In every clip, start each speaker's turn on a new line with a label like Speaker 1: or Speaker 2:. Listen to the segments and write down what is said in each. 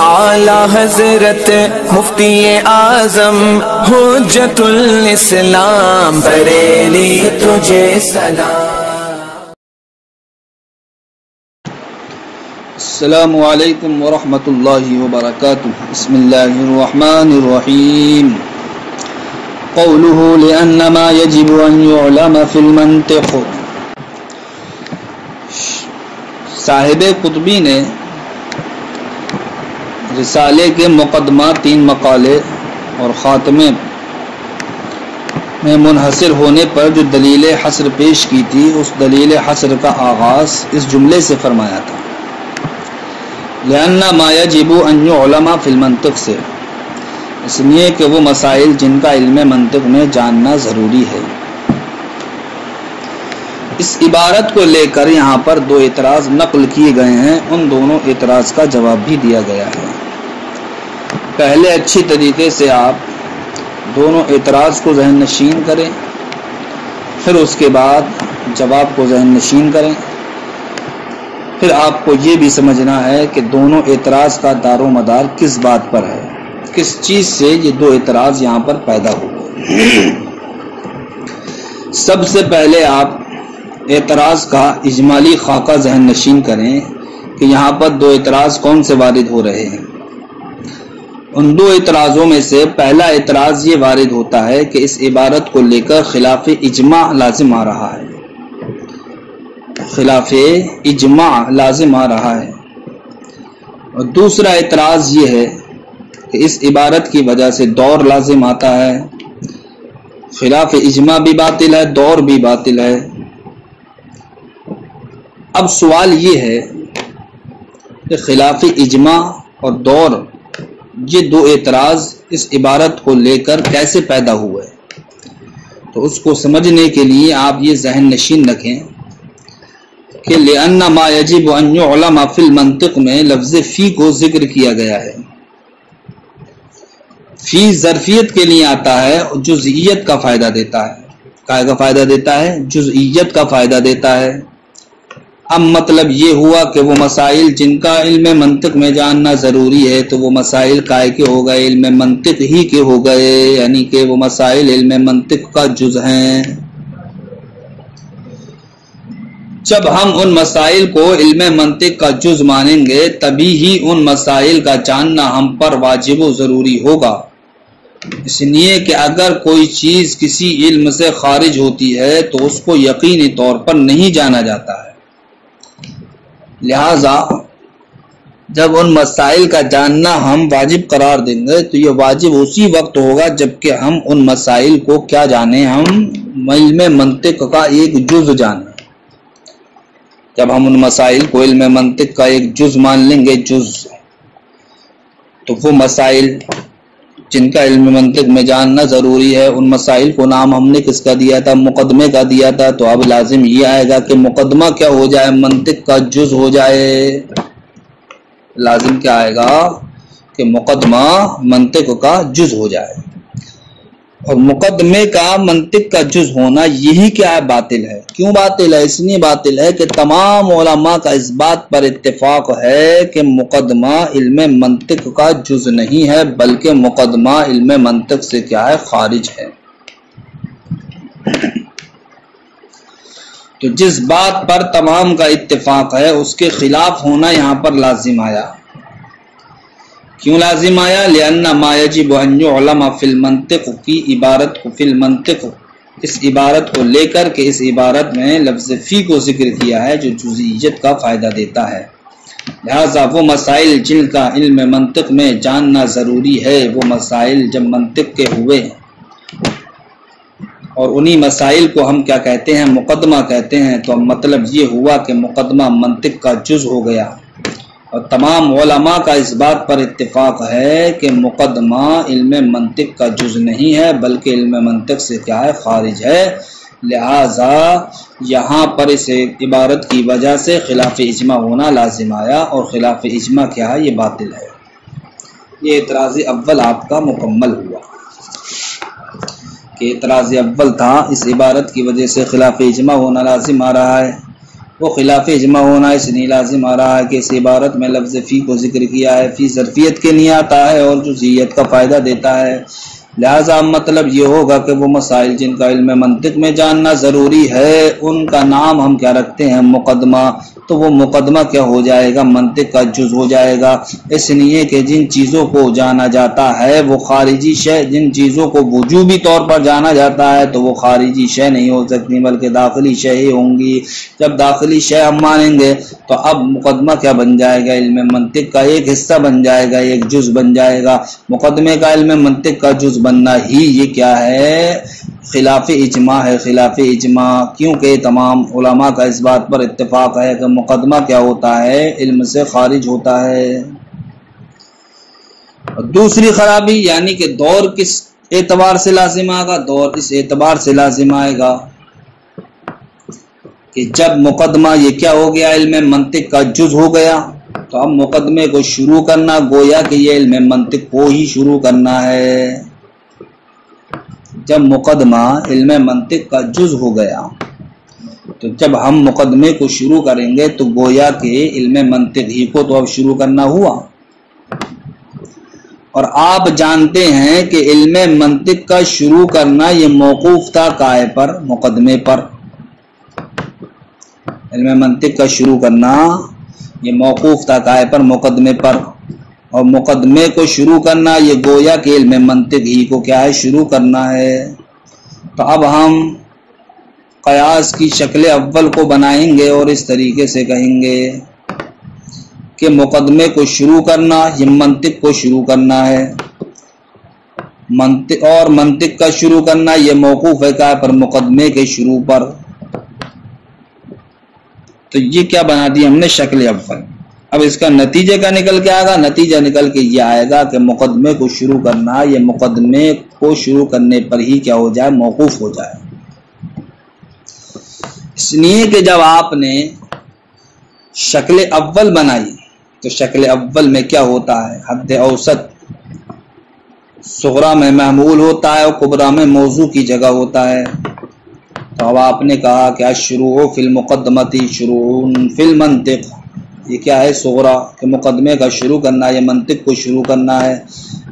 Speaker 1: اعلی حضرت مفتی اعظم حجت الاسلام بریلی تجھے سلام۔
Speaker 2: السلام علیکم ورحمۃ اللہ وبرکاتہ۔ بسم اللہ الرحمن الرحیم۔ قوله لأن ما يجب أن يعلم في المنطق۔ صاحب قطبی نے رسالے کے مقدمہ 3 مقالے اور خاتمے میں منحصر ہونے پر جو دلیل حصر پیش کی تھی، اس دلیل حصر کا آغاز اس جملے سے فرمایا تھا، لأن ما يجب أن يعلم في المنطق سے، اس لیے کہ وہ مسائل جن کا علم منطق میں جاننا ضروری ہے۔ اس عبارت کو لے کر یہاں پر 2 اعتراض نقل کیے گئے ہیں، ان دونوں اعتراض کا جواب بھی دیا گیا ہے۔ پہلے اچھی طریقے سے آپ دونوں اعتراض کو ذہن نشین کریں، پھر اس کے بعد جواب کو ذہن نشین کریں، پھر آپ کو یہ بھی سمجھنا ہے کہ دونوں اعتراض کا دار و مدار کس بات پر ہے، کس چیز سے یہ 2 اعتراض یہاں پر پیدا ہوئے۔ سب سے پہلے آپ اعتراض کا اجمالی خاکہ ذہن نشین کریں کہ یہاں پر 2 اعتراض کون سے وارد ہو رہے ہیں۔ ان 2 اعتراضوں میں سے پہلا اعتراض یہ وارد ہوتا ہے کہ اس عبارت کو لے کر خلاف اجماع لازم آ رہا ہے، خلاف اجماع لازم آ رہا ہے۔ اور دوسرا اعتراض یہ ہے کہ اس عبارت کی وجہ سے دور لازم آتا ہے، خلاف اجماع بھی باطل ہے، دور بھی باطل ہے۔ اب سوال یہ ہے کہ خلاف اجماع اور دور، یہ 2 اعتراض اس عبارت کو لے کر کیسے پیدا ہوئے؟ تو اس کو سمجھنے کے لیے آپ یہ ذہن نشین رکھیں کہ لأن ما يجب أن يعلم في المنطق میں لفظ فی کو ذکر کیا گیا ہے۔ فی ظرفیت کے لیے آتا ہے اور جزئیت کا فائدہ دیتا ہے۔ کیا کا فائدہ دیتا ہے؟ جزئیت کا فائدہ دیتا ہے۔ اب مطلب یہ ہوا کہ وہ مسائل جن کا علم منطق میں جاننا ضروری ہے، تو وہ مسائل کائے کے ہو گئے؟ علم منطق ہی کے ہو گئے، یعنی کہ وہ مسائل علم منطق کا جز ہیں۔ جب ہم ان مسائل کو علم منطق کا جز مانیں گے، تبھی ہی ان مسائل کا جاننا ہم پر واجب و ضروری ہوگا۔ اس لیے کہ اگر کوئی چیز کسی علم سے خارج ہوتی ہے تو اس کو یقینی طور پر نہیں جانا جاتا ہے۔ لہذا جب ان مسائل کا جاننا ہم واجب قرار دیں گے تو یہ واجب اسی وقت ہوگا جب کہ ہم ان مسائل کو کیا جانیں، ہم علم منطق کا ایک جز جانیں۔ جب ہم ان مسائل کو علم منطق کا ایک جز مان لیں گے، جز، تو وہ مسائل جن کا علم منطق میں جاننا ضروری ہے، ان مسائل کو نام ہم نے کس کا دیا تھا؟ مقدمے کا دیا تھا۔ تو اب لازم یہ آئے گا کہ مقدمہ کیا ہو جائے؟ منطق کا جز ہو جائے۔ لازم کیا آئے گا کہ مقدمہ منطق کا جز ہو جائے۔ اور مقدمے کا منطق کا جز ہونا یہی کیا ہے؟ باطل ہے۔ کیوں باطل ہے؟ اس لیے باطل ہے کہ تمام علماء کا اس بات پر اتفاق ہے کہ مقدمہ علم منطق کا جز نہیں ہے، بلکہ مقدمہ علم منطق سے کیا ہے؟ خارج ہے۔ تو جس بات پر تمام کا اتفاق ہے اس کے خلاف ہونا یہاں پر لازم آیا۔ کیوں لازم آیا؟ لأن ما يجب أن يعلم في المنطق کی عبارت کو، فی المنطق، اس عبارت کو لے کر کے اس عبارت میں لفظ فی کو ذکر کیا ہے جو جزئیت کا فائدہ دیتا ہے۔ لہذا وہ مسائل جن کا علم منطق میں جاننا ضروری ہے، وہ مسائل جب منطق کے ہوئے اور انہی مسائل کو ہم کیا کہتے ہیں؟ مقدمہ کہتے ہیں، تو مطلب یہ ہوا کہ مقدمہ منطق کا جز ہو گیا۔ اور تمام علماء کا اس بات پر اتفاق ہے کہ مقدمہ علم منطق کا جز نہیں ہے، بلکہ علم منطق سے کیا ہے؟ خارج ہے۔ لہذا یہاں پر اس عبارت کی وجہ سے خلاف اجماع ہونا لازم آیا، اور خلاف اجماع کیا ہے؟ یہ باطل ہے۔ یہ اعتراض اول آپ کا مکمل ہوا کہ اعتراض اول تھا اس عبارت کی وجہ سے خلاف اجماع ہونا لازم آ رہا ہے، وہ خلاف اجماع ہونا اس لیے لازم آ رہا ہے کہ اس عبارت میں لفظ فی کو ذکر کیا ہے، فی ظرفیت کے لیے آتا ہے اور جزئیت کا فائدہ دیتا ہے، لہذا مطلب یہ ہوگا کہ وہ مسائل جن کا علم منطق میں جاننا ضروری ہے ان کا نام ہم کیا رکھتے ہیں؟ مقدمہ، تو وہ مقدمہ کیا ہو جائے گا؟ منطق کا جز ہو جائے گا، اس لیے کہ جن چیزوں کو جانا جاتا ہے وہ خارجی شے، جن چیزوں کو وجوبی طور پر جانا جاتا ہے تو وہ خارجی شے نہیں ہو سکتی بلکہ داخلی شے ہی ہوں گی۔ جب داخلی شے ہم مانیں گے تو اب مقدمہ کیا بن جائے گا؟ علم منطق کا ایک حصہ بن جائے گا، ایک جز بن جائے گا۔ مقدمے کا علم منطق کا جز بننا ہی یہ کیا ہے؟ خلاف اجماع ہے، خلاف اجماع، کیونکہ تمام علماء کا اس بات پر اتفاق ہے کہ مقدمہ کیا ہوتا ہے؟ علم سے خارج ہوتا ہے۔ اور دوسری خرابی یعنی کہ دور کس اعتبار سے لازم آئے گا؟ دور اس اعتبار سے لازم آئے گا کہ جب مقدمہ یہ کیا ہو گیا؟ علم منطق کا جز ہو گیا، تو اب مقدمے کو شروع کرنا گویا کہ یہ علم منطق کو ہی شروع کرنا ہے۔ جب مقدمہ علم منطق کا جز ہو گیا تو جب ہم مقدمے کو شروع کریں گے تو گویا کہ علم منطق ہی کو تو اب شروع کرنا ہوا۔ اور آپ جانتے ہیں کہ علم منطق کا شروع کرنا یہ موقوف تھا کائے پر؟ مقدمے پر۔ علم منطق کا شروع کرنا یہ موقوف تھا کائے پر؟ مقدمے پر۔ اور مقدمے کو شروع کرنا یہ گویا کہ علم منطق ہی کو کیا ہے؟ شروع کرنا ہے۔ تو اب ہم قیاس کی شکل اول کو بنائیں گے اور اس طریقے سے کہیں گے کہ مقدمے کو شروع کرنا یہ منطق کو شروع کرنا ہے، اور منطق کا شروع کرنا یہ موقوف ہے کائے پر؟ مقدمے کے شروع پر۔ تو یہ کیا بنا دی ہم نے؟ شکل اول۔ اب اس کا نتیجہ کا نکل کے آئے گا؟ نتیجہ نکل کے یہ آئے گا کہ مقدمے کو شروع کرنا یہ مقدمے کو شروع کرنے پر ہی کیا ہو جائے؟ موقوف ہو جائے۔ اس لیے کہ جب آپ نے شکل اول بنائی تو شکل اول میں کیا ہوتا ہے؟ حد اوسط صغرا میں محمول ہوتا ہے اور کبرا میں موضوع کی جگہ ہوتا ہے۔ تو اب آپ نے کہا کہ الشروع فی المقدمتی شروع فی المنطق، یہ کیا ہے؟ صغرا، کہ مقدمے کا شروع کرنا یہ منطق کو شروع کرنا ہے۔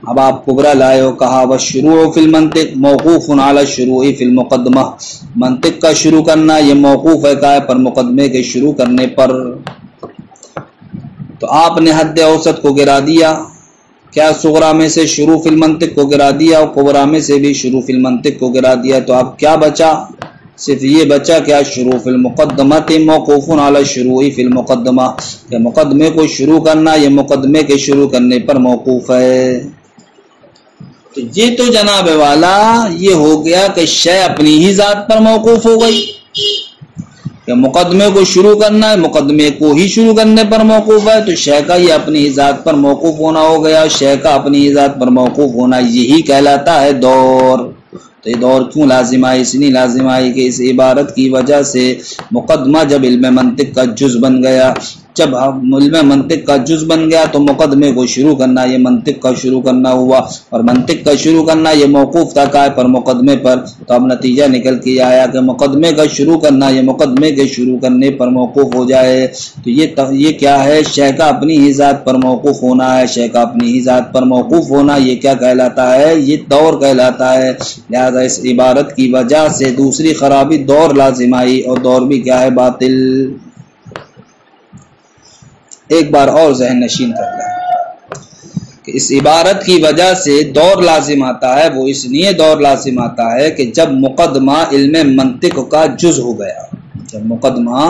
Speaker 2: اب آپ کبرا لائے ہو، کہا والشروع فی المنطق موقوف علی الشروع فی المقدمہ، منطق کا شروع کرنا یہ موقوف ہے کائے پر؟ مقدمے کے شروع کرنے پر۔ تو آپ نے حد اوسط کو گرا دیا، کیا؟ صغرا میں سے شروع فی المنطق کو گرا دیا اور کبرا میں سے بھی شروع فی المنطق کو گرا دیا، تو اب کیا بچا؟ صرف یہ بچا کیا؟ شروع فی المقدمہ موقوف علی الشروع فی المقدمہ، کہ مقدمے کو شروع کرنا یہ مقدمے کے شروع کرنے پر موقوف ہے۔ تو یہ تو جناب والا یہ ہو گیا کہ شے اپنی ہی ذات پر موقوف ہو گئی، کہ مقدمے کو شروع کرنا ہے مقدمے کو ہی شروع کرنے پر موقوف ہے، تو شے کا یہ اپنی ہی ذات پر موقوف ہونا ہو گیا، شے کا اپنی ہی ذات پر موقوف ہونا یہی کہلاتا ہے دور۔ تو یہ دور کیوں لازم آئی؟ اس لیے لازم آئی کہ اس عبارت کی وجہ سے مقدمہ جب علم منطق کا جز بن گیا، جب علم منطق کا جز بن گیا تو مقدمے کو شروع کرنا یہ منطق کا شروع کرنا ہوا، اور منطق کا شروع کرنا یہ موقوف تھا کائے پر؟ مقدمے پر۔ تو اب نتیجہ نکل کے آیا کہ مقدمے کا شروع کرنا یہ مقدمے کے شروع کرنے پر موقوف ہو جائے، تو یہ کیا ہے؟ شے کا اپنی ہی ذات پر موقوف ہونا ہے، شے کا اپنی ہی ذات پر موقوف ہونا یہ کیا کہلاتا ہے؟ یہ دور کہلاتا ہے۔ لہذا اس عبارت کی وجہ سے دوسری خرابی دور لازم آئی، اور دور بھی کیا ہے؟ باطل۔ ایک بار اور ذہن نشین کر لیں کہ اس عبارت کی وجہ سے دور لازم آتا ہے، وہ اس لیے دور لازم آتا ہے کہ جب مقدمہ علم منطق کا جز ہو گیا، جب مقدمہ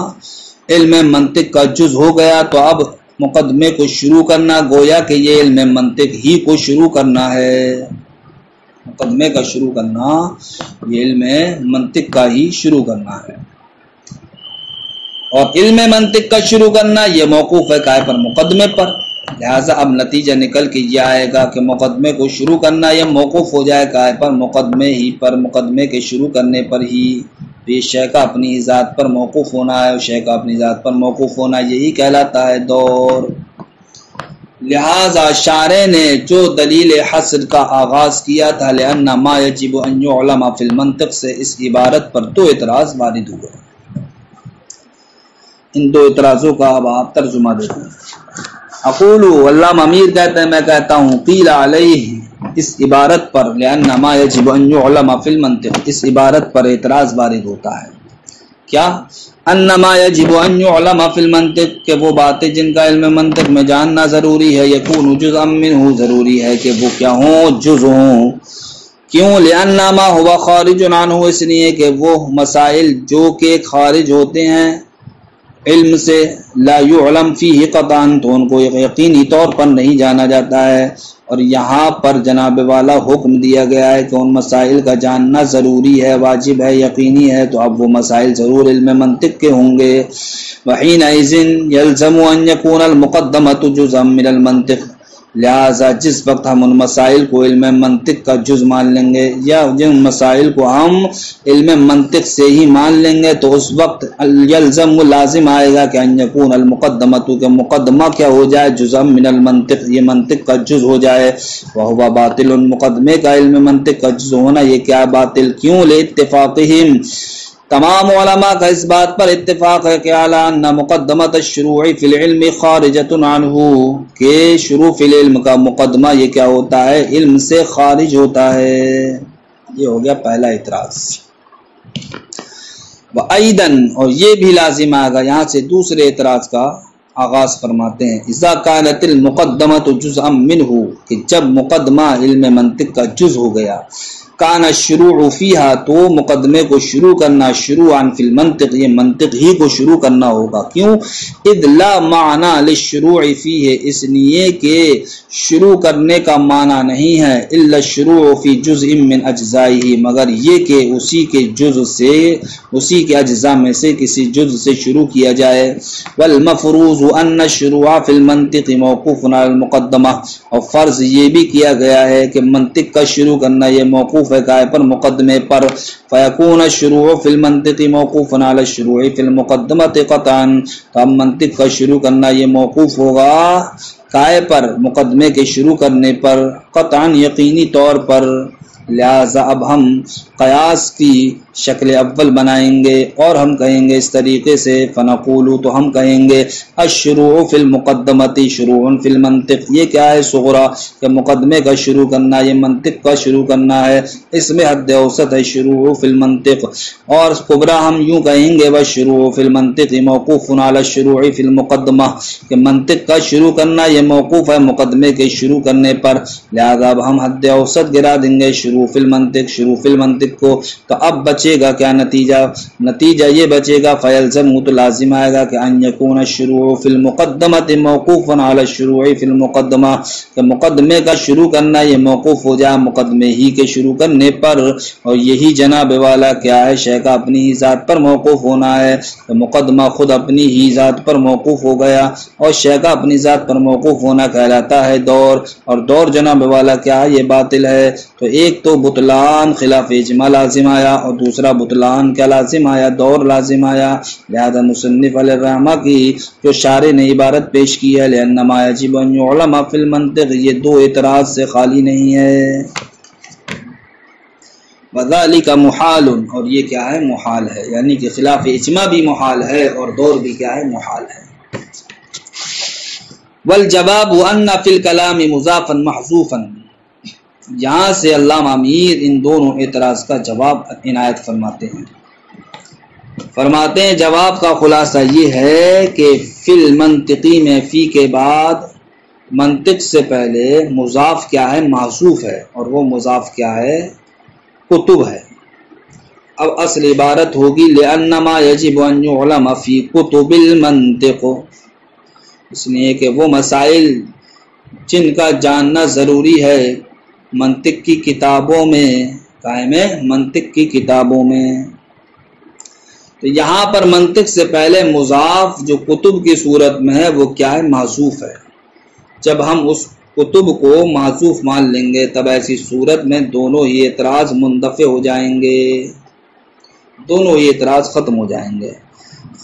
Speaker 2: علم منطق کا جز ہو گیا تو اب مقدمے کو شروع کرنا گویا کہ یہ علم منطق ہی کو شروع کرنا ہے، مقدمے کا شروع کرنا یہ علم منطق کا ہی شروع کرنا ہے، اور علم منطق کا شروع کرنا یہ موقوف ہے کائے پر؟ مقدمے پر۔ لہٰذا اب نتیجہ نکل کے یہ آئے گا کہ مقدمے کو شروع کرنا یہ موقوف ہو جائے کائے پر؟ مقدمے ہی پر، مقدمے کے شروع کرنے پر ہی۔ یہ شے کا اپنی ذات پر موقوف ہونا ہے، اور شے کا اپنی ذات پر موقوف ہونا یہی کہلاتا ہے دور۔ لہذا شارع نے جو دلیل حصر کا آغاز کیا تھا لأن ما یجب ان یعلم فی المنطق سے، اس عبارت پر دو اعتراض وارد ہوئے۔ ان دو اعتراضوں کا اب آپ ترجمہ دیتے ہیں۔ اقول، علامہ امیر کہتے ہیں میں کہتا ہوں، قیل علیہ، اس عبارت پر، لأن ما یجب ان یعلم فی المنطق، اس عبارت پر اعتراض وارد ہوتا ہے۔ کیا؟ انما یجب ان یعلم فی المنطق، کہ وہ باتیں جن کا علم منطق میں جاننا ضروری ہے، یکون جزءا منہ، ضروری ہے کہ وہ کیا ہوں، جز ہوں۔ کیوں؟ لأن ما ہوا خارج عنہ، اس لیے کہ وہ مسائل جو کہ خارج ہوتے ہیں علم سے، لا یعلم فیہ قطعا، تو ان کو یقینی طور پر نہیں جانا جاتا ہے۔ اور یہاں پر جناب والا حکم دیا گیا ہے کہ ان مسائل کا جاننا ضروری ہے، واجب ہے، یقینی ہے، تو اب وہ مسائل ضرور علم منطق کے ہوں گے۔ وحینئذ یلزم ان یکون المقدمۃ جزءا من المنطق، لہذا جس وقت ہم ان مسائل کو علم منطق کا جز مان لیں گے، یا جن مسائل کو ہم علم منطق سے ہی مان لیں گے، تو اس وقت یلزم، لازم آئے گا کہ ان یکون المقدمۃ، کہ مقدمہ کیا ہو جائے، جزءا من المنطق، یہ منطق کا جز ہو جائے۔ وہو باطل، مقدمے کا علم منطق کا جز ہونا یہ کیا باطل، کیوں؟ لاتفاقہم، تمام علماء کا اس بات پر اتفاق ہے کہ اعلیٰ ان مقدمۃ الشروع فی العلم خارجۃ عنہ، کہ شروع فی العلم کا مقدمہ یہ کیا ہوتا ہے، علم سے خارج ہوتا ہے۔ یہ ہو گیا پہلا اعتراض۔ وَأَيْضًا، اور یہ بھی لازم آئے گا، یہاں سے دوسرے اعتراض کا آغاز فرماتے ہیں۔ اذا كانت المقدمۃ جزءا منہ، کہ جب مقدمہ علم منطق کا جز ہو گیا، کان الشروع فیہا، تو مقدمے کو شروع کرنا، شروعا فی المنطق، یہ منطق ہی کو شروع کرنا ہوگا۔ کیوں؟ اذ لا معنی للشروع فیہ، اس لیے کہ شروع کرنے کا معنی نہیں ہے، الا الشروع فی جزء من اجزائہ، مگر یہ کہ اسی کے جز سے، اسی کے اجزاء میں سے کسی جز سے شروع کیا جائے۔ والمفروض ان الشروع فی المنطق موقوف علی المقدمہ، اور فرض یہ بھی کیا گیا ہے کہ منطق کا شروع کرنا یہ موقوف ہے کائے پر، مقدمے پر۔ فیکون الشروع فی المنطق موقوف علی الشروع فی المقدمۃ قطعا، تو اب منطق کا شروع کرنا یہ موقوف ہوگا کائے پر، مقدمے کے شروع کرنے پر، قطعا یقینی طور پر۔ لہذا اب ہم قیاس کی شکل اول بنائیں گے اور ہم کہیں گے اس طریقے سے، فنقول، تو ہم کہیں گے الشروع فی المقدمۃ شروع فی المنطق، یہ کیا ہے صغرا، کہ مقدمے کا شروع کرنا یہ منطق کا شروع کرنا ہے، اس میں حد اوسط ہے شروع فی المنطق۔ اور کبرا ہم یوں کہیں گے والشروع فی المنطق موقوف علی الشروع فی المقدمہ، کہ منطق کا شروع کرنا یہ موقوف ہے مقدمے کے شروع کرنے پر۔ لہذا اب ہم حد اوسط گرا دیں گے شروع فی المنطق، شروع فی المنطق کو، تو اب بچے گا کیا نتیجہ یہ بچے گا، فیلزم، تو لازم آئے گا کہ ان یکون الشروع فی المقدمۃ موقوف علی الشروع فی المقدمہ، کہ مقدمے کا شروع کرنا یہ موقوف ہو جائے مقدمے ہی کے شروع کرنے پر۔ اور یہی جناب والا کیا ہے، شے کا اپنی ہی ذات پر موقوف ہونا ہے، کہ مقدمہ خود اپنی ہی ذات پر موقوف ہو گیا، اور شے کا اپنی ذات پر موقوف ہونا کہلاتا ہے دور، اور دور جناب والا کیا ہے، یہ باطل ہے۔ تو ایک تو بطلان خلاف اجماع لازم آیا، اور دوسرا بطلان کیا لازم آیا، دور لازم آیا۔ لہذا مصنف علیہ الرحمہ کی جو شارح نے عبارت پیش کی ہے، لأنما یجب ان یعلم فی المنطق، یہ دو اعتراض سے خالی نہیں ہے۔ وذالک محال، اور یہ کیا ہے، محال ہے، یعنی کہ خلاف اجماع بھی محال ہے اور دور بھی کیا ہے، محال ہے۔ والجواب ان فی الکلام مضافا محذوفا، یہاں سے علامہ امیر ان دونوں اعتراض کا جواب عنایت فرماتے ہیں جواب کا خلاصہ یہ ہے کہ فی المنطقی میں فی کے بعد منطق سے پہلے مضاف کیا ہے، محذوف ہے، اور وہ مضاف کیا ہے، کتب ہے۔ اب اصل عبارت ہوگی لأنما یجب ان یعلم فی کتب المنطق، اس لیے کہ وہ مسائل جن کا جاننا ضروری ہے منطق کی کتابوں میں، قائم ہے منطق کی کتابوں میں۔ تو یہاں پر منطق سے پہلے مضاف جو کتب کی صورت میں ہے وہ کیا ہے، محذوف ہے۔ جب ہم اس کتب کو محذوف مان لیں گے تب ایسی صورت میں دونوں ہی اعتراض مندفع ہو جائیں گے، دونوں ہی اعتراض ختم ہو جائیں گے۔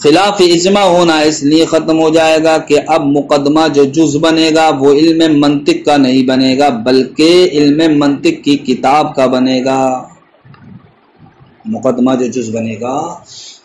Speaker 2: خلاف اجماع ہونا اس لیے ختم ہو جائے گا کہ اب مقدمہ جو جز بنے گا وہ علم منطق کا نہیں بنے گا بلکہ علم منطق کی کتاب کا بنے گا۔ مقدمہ جو جز بنے گا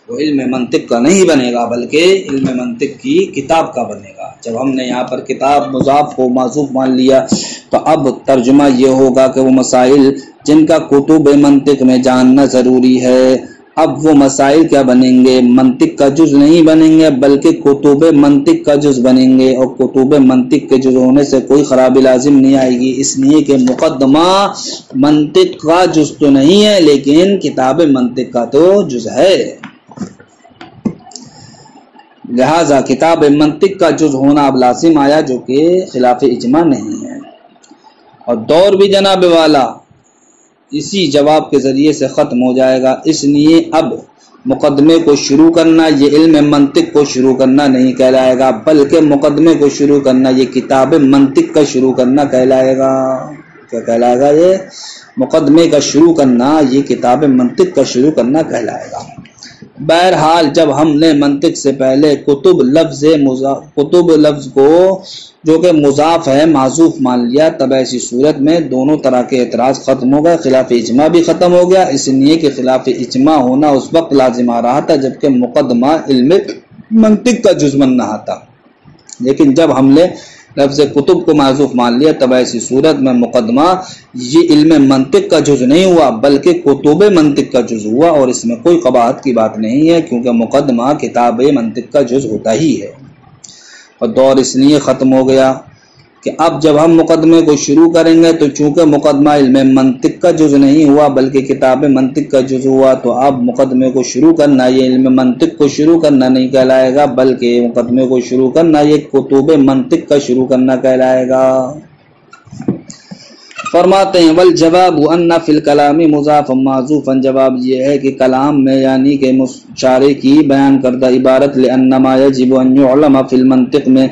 Speaker 2: وہ علم منطق کا نہیں بنے گا بلکہ علم منطق کی کتاب کا بنے گا۔ جب ہم نے یہاں پر کتاب مضاف کو معذوف مان لیا تو اب ترجمہ یہ ہوگا کہ وہ مسائل جن کا کتب منطق میں جاننا ضروری ہے، اب وہ مسائل کیا بنیں گے؟ منطق کا جز نہیں بنیں گے بلکہ کتب منطق کا جز بنیں گے، اور کتب منطق کے جز ہونے سے کوئی خرابی لازم نہیں آئے گی، اس لیے کہ مقدمہ منطق کا جز تو نہیں ہے لیکن کتاب منطق کا تو جز ہے، لہذا کتاب منطق کا جز ہونا اب لازم آیا جو کہ خلاف اجماع نہیں ہے۔ اور دور بھی جناب والا اسی جواب کے ذریعے سے ختم ہو جائے گا، اس لیے اب مقدمے کو شروع کرنا یہ علم منطق کو شروع کرنا نہیں کہلائے گا بلکہ مقدمے کو شروع کرنا یہ کتاب منطق کا شروع کرنا کہلائے گا۔ کیا کہلائے گا؟ یہ مقدمے کا شروع کرنا یہ کتاب منطق کا شروع کرنا کہلائے گا۔ بہرحال جب ہم نے منطق سے پہلے کتب لفظ کو جو کہ مضاف ہے معذوف مان لیا تب ایسی صورت میں دونوں طرح کے اعتراض ختم ہو گئے، خلاف اجماع بھی ختم ہو گیا، اس لیے کہ خلاف اجماع ہونا اس وقت لازم آ رہا تھا جبکہ مقدمہ علم منطق کا جز بن رہا تھا، لیکن جب ہم نے لفظ کتب کو معذوف مان لیا تب ایسی صورت میں مقدمہ یہ علم منطق کا جز نہیں ہوا بلکہ کتب منطق کا جز ہوا، اور اس میں کوئی قباحت کی بات نہیں ہے کیونکہ مقدمہ کتاب منطق کا جز ہوتا ہی ہے۔ اور دور اس لیے ختم ہو گیا کہ اب جب ہم مقدمے کو شروع کریں گے تو چونکہ مقدمہ علم منطق کا جز نہیں ہوا بلکہ کتاب منطق کا جز ہوا تو اب مقدمے کو شروع کرنا یہ علم منطق کو شروع کرنا نہیں کہلائے گا بلکہ مقدمے کو شروع کرنا یہ کتب منطق کا شروع کرنا کہلائے گا۔ فرماتے ہیں والجواب ان فی الکلام مضاف معذوفا، جواب یہ ہے کہ کلام میں یعنی کہ مشارے کی بیان کردہ عبارت لانما یجب ان یعلم فی المنطق میں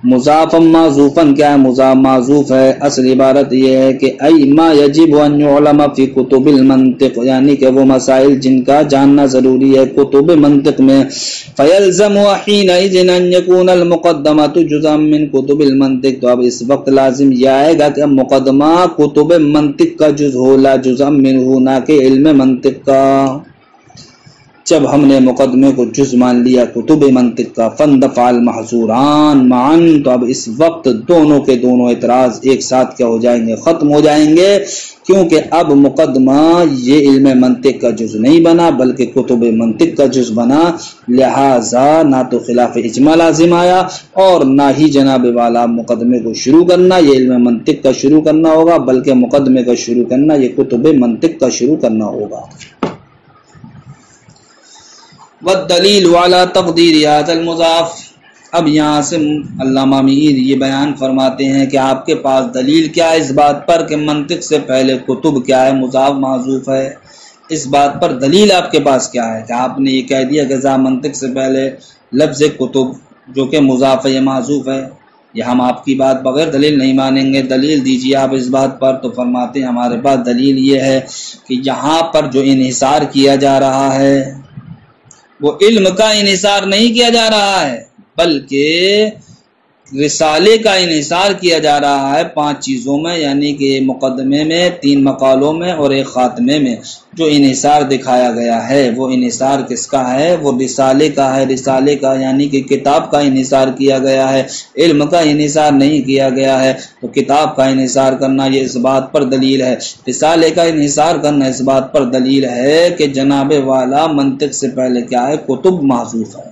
Speaker 2: مضاف معذوفا کیا ہے؟ مضاف معذوف ہے، اصل عبارت یہ ہے کہ ای ما یجب ان یعلم فی کتب المنطق، یعنی کہ وہ مسائل جن کا جاننا ضروری ہے کتب منطق میں، فیلزم حینئذ ان یکون المقدمۃ جزءا من کتب المنطق، تو اب اس وقت لازم یہ آئے گا کہ مقدمہ کتب منطق کا جز ہو لا جزءا منہ، نہ کہ علم منطق کا۔ جب ہم نے مقدمے کو جز مان لیا کتب منطق کا فاندفع المحظوران معا، تو اب اس وقت دونوں کے دونوں اعتراض ایک ساتھ کیا ہو جائیں گے؟ ختم ہو جائیں گے، کیونکہ اب مقدمہ یہ علم منطق کا جز نہیں بنا بلکہ کتب منطق کا جز بنا، لہذا نہ تو خلاف اجماع لازم آیا اور نہ ہی جناب والا مقدمے کو شروع کرنا یہ علم منطق کا شروع کرنا ہوگا بلکہ مقدمے کا شروع کرنا یہ کتب منطق کا شروع کرنا ہوگا۔ والدلیل علی تقدیر ھذا المضاف، اب یہاں سے علامہ میر یہ بیان فرماتے ہیں کہ آپ کے پاس دلیل کیا ہے اس بات پر کہ منطق سے پہلے کتب کیا ہے؟ مضاف معذوف ہے، اس بات پر دلیل آپ کے پاس کیا ہے کہ آپ نے یہ کہہ دیا کہ منطق سے پہلے لفظ کتب جو کہ مضاف ہے معذوف ہے، یہ ہم آپ کی بات بغیر دلیل نہیں مانیں گے، دلیل دیجیے آپ اس بات پر۔ تو فرماتے ہیں ہمارے پاس دلیل یہ ہے کہ یہاں پر جو انحصار کیا جا رہا ہے وہ علم کا انحصار نہیں کیا جا رہا ہے بلکہ رسالے کا انحصار کیا جا رہا ہے 5 چیزوں میں، یعنی کہ مقدمے میں، 3 مقالوں میں اور ایک خاتمے میں جو انحصار دکھایا گیا ہے وہ انحصار کس کا ہے؟ وہ رسالے کا ہے، رسالے کا یعنی کہ کتاب کا انحصار کیا گیا ہے، علم کا انحصار نہیں کیا گیا ہے، تو کتاب کا انحصار کرنا یہ اس بات پر دلیل ہے، رسالے کا انحصار کرنا اس بات پر دلیل ہے کہ جناب والا منطق سے پہلے کیا ہے؟ کتب معذوف ہے۔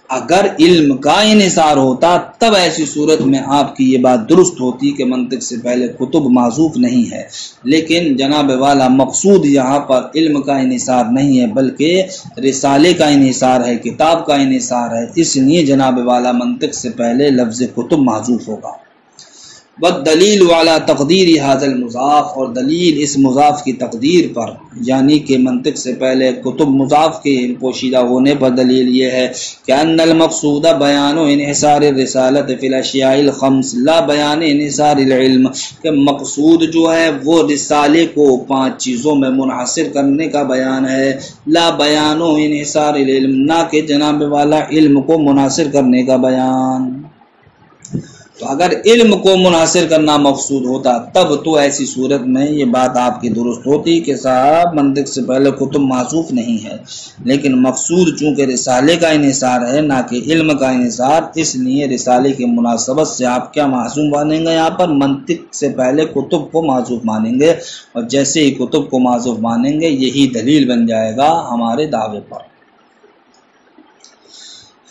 Speaker 2: اگر علم کا انحصار ہوتا تب ایسی صورت میں آپ کی یہ بات درست ہوتی کہ منطق سے پہلے کتب معذوف نہیں ہے، لیکن جناب والا مقصود یہاں پر علم کا انحصار نہیں ہے بلکہ رسالے کا انحصار ہے، کتاب کا انحصار ہے، اس لیے جناب والا منطق سے پہلے لفظ کتب معذوف ہوگا۔ والدلیل علی تقدیر ھذا المضاف، اور دلیل اس مضاف کی تقدیر پر یعنی کہ منطق سے پہلے کتب مضاف کے پوشیدہ ہونے پر دلیل یہ ہے کہ ان المقصود بیان انحصار الرسالۃ فی الاشیاء الخمس لا بیان انحصار العلم، کہ مقصود جو ہے وہ رسالے کو 5 چیزوں میں منحصر کرنے کا بیان ہے، لا بیان انحصار العلم، نہ کہ جناب والا علم کو منحصر کرنے کا بیان۔ تو اگر علم کو منحصر کرنا مقصود ہوتا تب تو ایسی صورت میں یہ بات آپ کی درست ہوتی کہ صاحب منطق سے پہلے کتب معزوف نہیں ہے، لیکن مقصود چونکہ رسالے کا انحصار ہے نہ کہ علم کا انحصار، اس لیے رسالے کی مناسبت سے آپ کیا معزوم مانیں گے؟ یہاں پر منطق سے پہلے کتب کو معزوف مانیں گے، اور جیسے ہی کتب کو معزوف مانیں گے یہی دلیل بن جائے گا ہمارے دعوے پر۔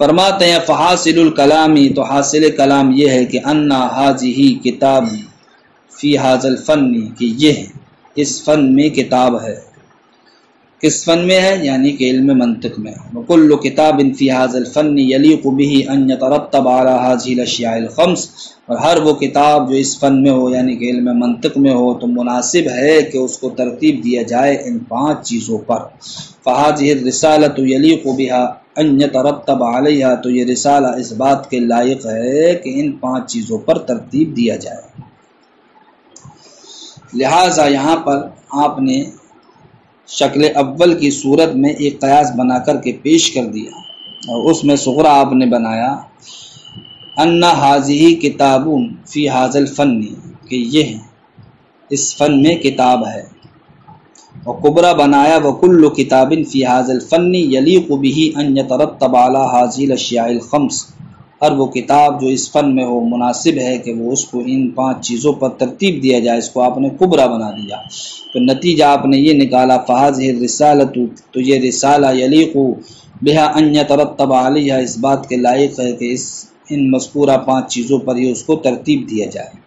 Speaker 2: فرماتے ہیں فحاصل الکلامی، تو حاصل کلام یہ ہے کہ انا حاضی کتاب فی حاض الفن، کہ یہ اس فن میں کتاب ہے۔ کس فن میں ہے؟ یعنی کہ علم منطق میں۔ وکل کتاب فی حاض الفن یلیق به ان یترتب علی هذه الاشیاء الخمس، اور ہر وہ کتاب جو اس فن میں ہو یعنی کہ علم منطق میں ہو تو مناسب ہے کہ اس کو ترتیب دیا جائے ان 5 چیزوں پر۔ فهذه الرسالۃ یلیق بها ان یترتب علیہا، تو یہ رسالہ اس بات کے لائق ہے کہ ان 5 چیزوں پر ترتیب دیا جائے۔ لہٰذا یہاں پر آپ نے شکل اول کی صورت میں ایک قیاس بنا کر کے پیش کر دیا، اور اس میں صغرا آپ نے بنایا ان حاضی کتاب فی حاض الفن، کہ یہ اس فن میں کتاب ہے، اور کبرا بنایا وکل کتاب فی حاض الفن یلیق به ان یترتب علی هذه الاشیاء الخمس، ہر وہ کتاب جو اس فن میں ہو مناسب ہے کہ وہ اس کو ان 5 چیزوں پر ترتیب دیا جائے، اس کو آپ نے کبرا بنا دیا۔ تو نتیجہ آپ نے یہ نکالا فهذه الرسالۃ، تو یہ رسالہ یلیق بها ان یترتب علیہا، اس بات کے لائق ہے کہ ان مذکورہ 5 چیزوں پر یہ اس کو ترتیب دیا جائے۔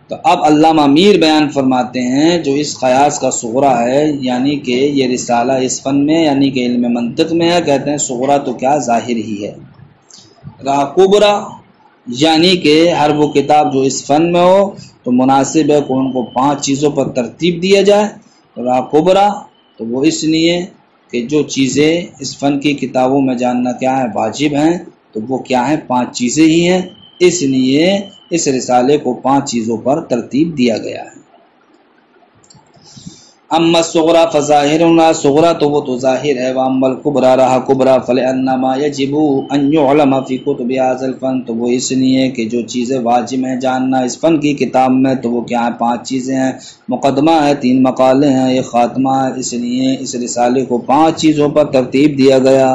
Speaker 2: تو اب علامہ میر بیان فرماتے ہیں جو اس قیاس کا صغرا ہے، یعنی کہ یہ رسالہ اس فن میں یعنی کہ علم منطق میں ہے، کہتے ہیں صغرا تو کیا ظاہر ہی ہے، رہا کبرا یعنی کہ ہر وہ کتاب جو اس فن میں ہو تو مناسب ہے کہ ان کو 5 چیزوں پر ترتیب دیا جائے، رہا کبرا تو وہ اس لیے کہ جو چیزیں اس فن کی کتابوں میں جاننا کیا ہے واجب ہیں، تو وہ کیا ہیں 5 چیزیں ہی ہیں، اس لیے اس رسالے کو 5 چیزوں پر ترتیب دیا گیا ہے۔ اما الصغرا فظاہرنا، صغرا تو وہ تو ظاہر ہے، واما الکبرى رہا کبرا فلانما یجب ان یعلم فی کتب هذا الفن، تو وہ اس لیے کہ جو چیزیں واجب ہیں جاننا اس فن کی کتاب میں تو وہ کیا ہیں 5 چیزیں ہیں، مقدمہ ہے، 3 مقالے ہیں، ایک خاتمہ ہے، اس لیے اس رسالے کو 5 چیزوں پر ترتیب دیا گیا۔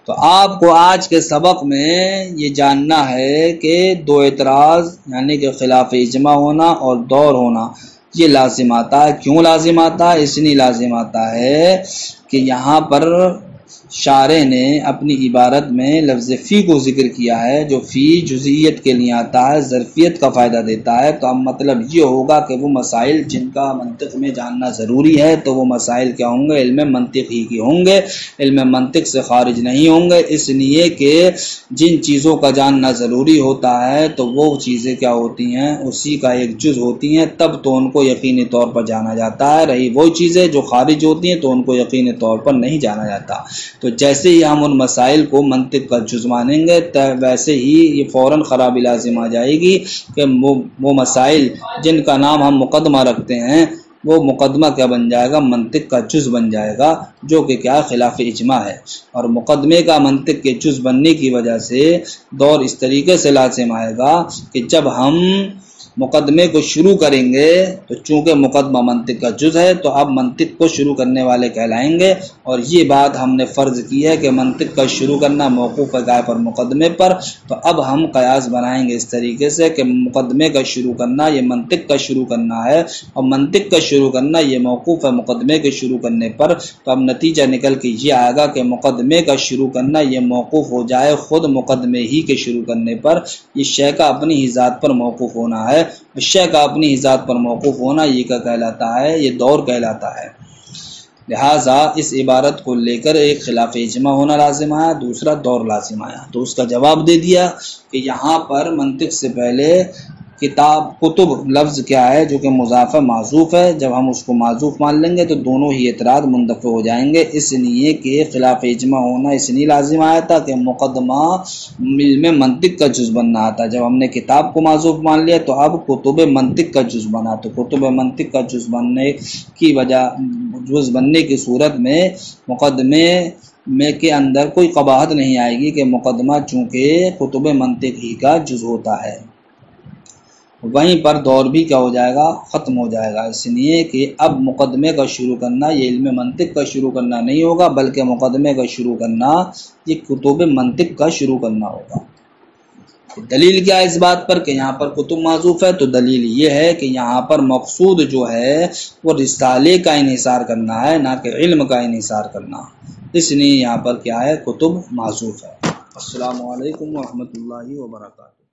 Speaker 2: تو آپ کو آج کے سبق میں یہ جاننا ہے کہ 2 اعتراض یعنی کہ خلاف اجماع ہونا اور دور ہونا یہ لازم آتا ہے۔ کیوں لازم آتا ہے؟ اس لیے لازم آتا ہے کہ یہاں پر شارح نے اپنی عبارت میں لفظ فی کو ذکر کیا ہے، جو فی جزئیت کے لیے آتا ہے، ظرفیت کا فائدہ دیتا ہے۔ تو اب مطلب یہ ہوگا کہ وہ مسائل جن کا منطق میں جاننا ضروری ہے تو وہ مسائل کیا ہوں گے؟ علم منطق ہی کی ہوں گے، علم منطق سے خارج نہیں ہوں گے، اس لیے کہ جن چیزوں کا جاننا ضروری ہوتا ہے تو وہ چیزیں کیا ہوتی ہیں؟ اسی کا ایک جز ہوتی ہیں، تب تو ان کو یقینی طور پر جانا جاتا ہے، رہی وہ چیزیں جو خارج ہوتی ہیں تو ان کو یقینی طور پر نہیں جانا جاتا۔ تو جیسے ہی ہم ان مسائل کو منطق کا جز مانیں گے ویسے ہی یہ فوراً خرابی لازم آ جائے گی کہ وہ مسائل جن کا نام ہم مقدمہ رکھتے ہیں وہ مقدمہ کیا بن جائے گا؟ منطق کا جز بن جائے گا، جو کہ کیا خلاف اجماع ہے۔ اور مقدمے کا منطق کے جز بننے کی وجہ سے دور اس طریقے سے لازم آئے گا کہ جب ہم مقدمے کو شروع کریں گے تو چونکہ مقدمہ منطق کا جز ہے تو اب منطق کو شروع کرنے والے کہلائیں گے، اور یہ بات ہم نے فرض کی ہے کہ منطق کا شروع کرنا موقوف ہے پر مقدمے پر۔ تو اب ہم قیاس بنائیں گے اس طریقے سے کہ مقدمے کا شروع کرنا یہ منطق کا شروع کرنا ہے، اور منطق کا شروع کرنا یہ موقوف ہے مقدمے کے شروع کرنے پر۔ تو اب نتیجہ نکل کے یہ آئے گا کہ مقدمے کا شروع کرنا یہ موقوف ہو جائے خود مقدمے ہی کے شروع کرنے پر، یہ شے کا اپنی ہی ذات پر موقوف ہونا ہے، شے کا اپنی ہی ذات پر موقوف ہونا یہ کیا کہلاتا ہے؟ یہ دور کہلاتا ہے۔ لہٰذا اس عبارت کو لے کر ایک خلاف اجماع ہونا لازم آیا، دوسرا دور لازم آیا۔ تو اس کا جواب دے دیا کہ یہاں پر منطق سے پہلے کتب لفظ کیا ہے؟ جو کہ مضاف معذوف ہے، جب ہم اس کو معذوف مان لیں گے تو دونوں ہی اعتراض مندفع ہو جائیں گے، اس لیے کہ خلاف اجماع ہونا اس لیے لازم آیا تھا کہ مقدمہ علم منطق کا جز بننا آتا۔ جب ہم نے کتاب کو معذوف مان لیا تو اب کتب منطق کا جز بنا، تو کتب منطق کا جز بننے کی صورت میں مقدمے میں کے اندر کوئی قباحت نہیں آئے گی کہ مقدمہ چونکہ کتب منطق ہی کا جز ہوتا ہے، وہیں پر دور بھی کیا ہو جائے گا، ختم ہو جائے گا، اس لیے کہ اب مقدمے کا شروع کرنا یہ علم منطق کا شروع کرنا نہیں ہوگا، بلکہ مقدمے کا شروع کرنا یہ کتب منطق کا شروع کرنا ہوگا۔ دلیل کیا ہے اس بات پر کہ یہاں پر کتب معذوف ہے؟ تو دلیل یہ ہے کہ یہاں پر مقصود جو ہے وہ رسالے کا انحصار کرنا ہے، نہ کہ علم کا انحصار کرنا، اس لیے یہاں پر کیا ہے، کتب معذوف ہے۔ السلام علیکم ورحمۃ اللہ وبرکاتہ۔